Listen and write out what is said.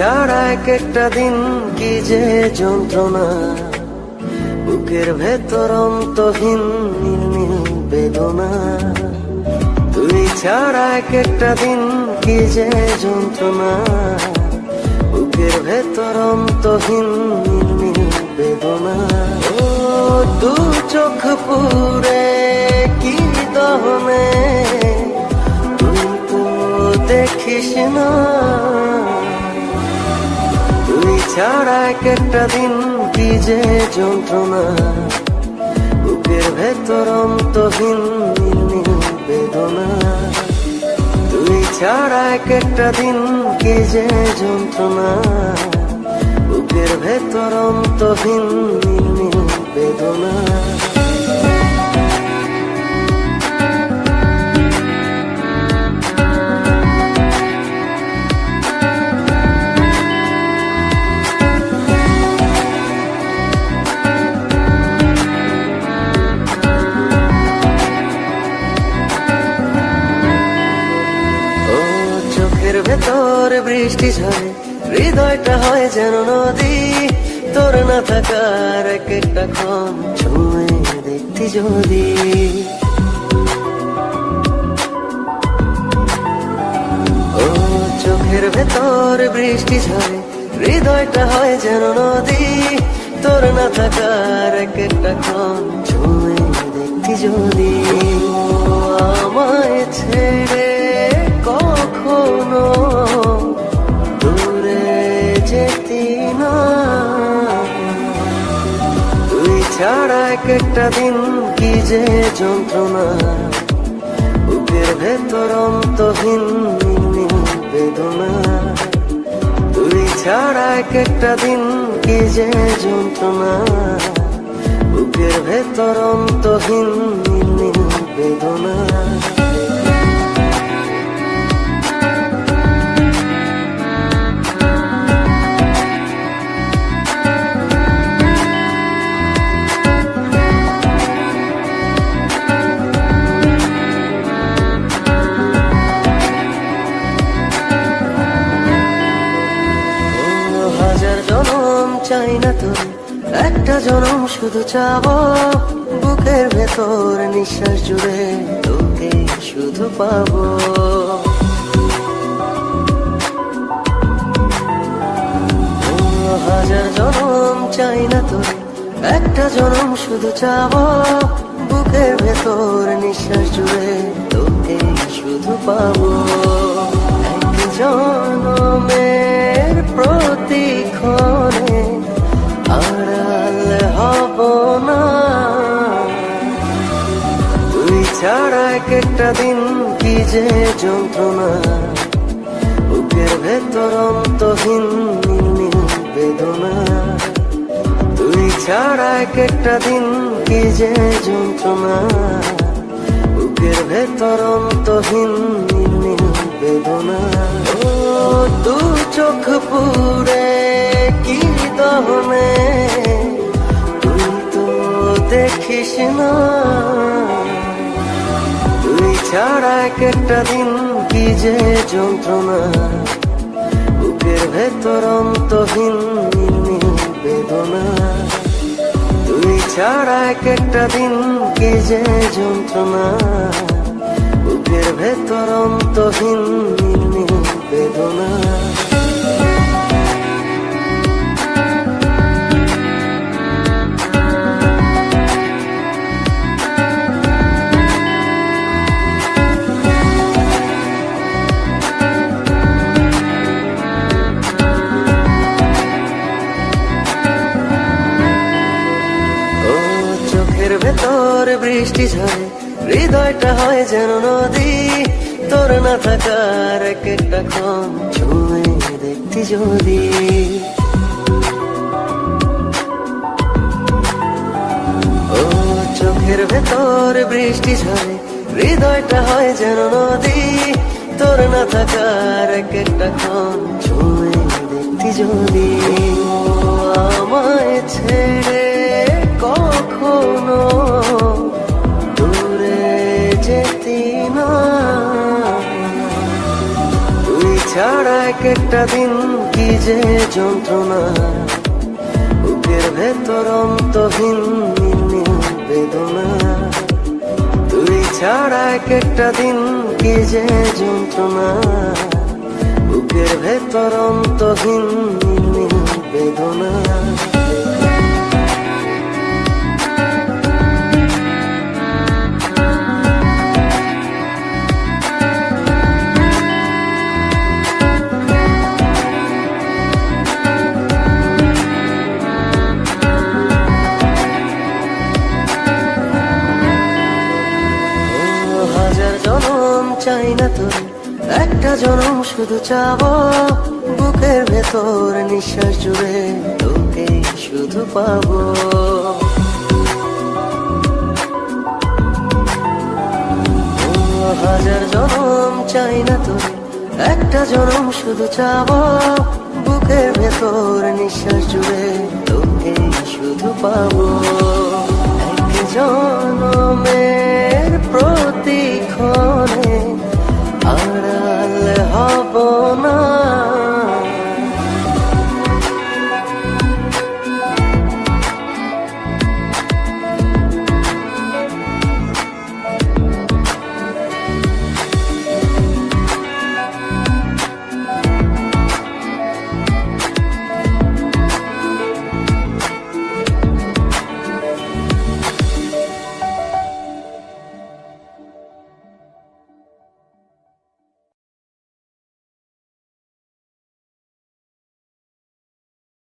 ছাড়া এক একটা দিন কি যে যন্ত্রণা, বুকের ভেতর অন্তহীন নীল নীল বেদনা। তুই ছাড়া এক একটা দিন কি যে যন্ত্রণা, বুকের ভেতর অন্তহীন নীল নীল বেদনা। ও দু চোখ পুরে কি দহনে, তুই তো দেখিস না। তুই ছাড়া এক একটা দিন কি যে যন্ত্রণা, বুকের ভেতর অন্তহীন নীল নীল বেদনা। তুই ছাড়া এক একটা দিন কি যে যন্ত্রণা, বুকের ভেতর অন্তহীন নীল নীল বেদনা। চোখের ভেতর বৃষ্টি ঝরে, হৃদয়টা হয় যেন নদী। তোর না থাকার এক একটা ক্ষণ ছুঁয়ে দেখতি যদি। ও চোখের ভেতর বৃষ্টি ঝরে, হৃদয়টা হয় যেন নদী। তোর না থাকার এক একটা ক্ষণ ছুঁয়ে দেখতি যদি। আমায় ছেড়ে কখনো দূরে যেতি না। তুই ছাড়া এক একটা দিন কি যে যন্ত্রণা, বুকের ভেতর অন্তহীন নীল নীল বেদনা। তুই ছাড়া এক একটা দিন কি যে যন্ত্রণা, বুকের ভেতর অন্তহীন নীল নীল বেদনা। হাজার জনম চাই না তোর, একটা জনম শুধু চাবো। বুকের ভেতর নিঃশ্বাস জুড়ে তোকে শুধু পাবো। হাজার জনম চাই না তোর, একটা জনম শুধু চাবো। বুকের ভেতর নিঃশ্বাস জুড়ে তোকে শুধু পাবো। এক জনমের প্রতিক্ষণে আড়াল হব না। তুই ছাড়া এক একটা দিন কি যে যন্ত্রণা, বুকের ভেতর অন্তহীন নীল নীল বেদনা। তুই ছাড়া এক একটা দিন কি যে যন্ত্রণা, বুকের ভেতর অন্তহীন নীল নীল বেদনা। ও দু চোখ পুরে কি দহনে, তুই তো দেখিস না। তুই ছাড়া এক একটা দিন কি যে যন্ত্রণা, বুকের ভেতর অন্তহীন নীল নীল বেদনা। তুই ছাড়া এক একটা দিন কি যে যন্ত্রণা, বুকের ভেতর অন্তহীন নীল নীল বেদনা। চোখের ভেতর বৃষ্টি ঝরে, হৃদয়টা হয় যেন নদী। তোর না থাকার এক একটা ক্ষণ ছুঁয়ে দেখতি যদি। ও চোখের ভেতর বৃষ্টি ঝরে, হৃদয়টা হয় যেন নদী। তোর না থাকার এক একটা ক্ষণ ছুঁয়ে দেখতি যদি। আমায় ছেড়ে কখনো দূরে যেতি না। তুই ছাড়া এক একটা দিন কি যে যন্ত্রণা, বুকের ভেতর অন্তহীন নির্মম বেদনা। তুই ছাড়া এক একটা দিন কি যে যন্ত্রণা, বুকের ভেতর অন্তহীন নির্মম বেদনা। হাজার জনম চাই না তোর, একটা জনম শুধু চাবো। বুকের ভেতর নিঃশ্বাস জুড়ে তোকে শুধু পাবো। হাজার জনম চাই না তোর, একটা জনম শুধু চাবো। বুকের ভেতর নিঃশ্বাস জুড়ে তোকে শুধু পাবো। এক জনমের প্রতিক্ষণ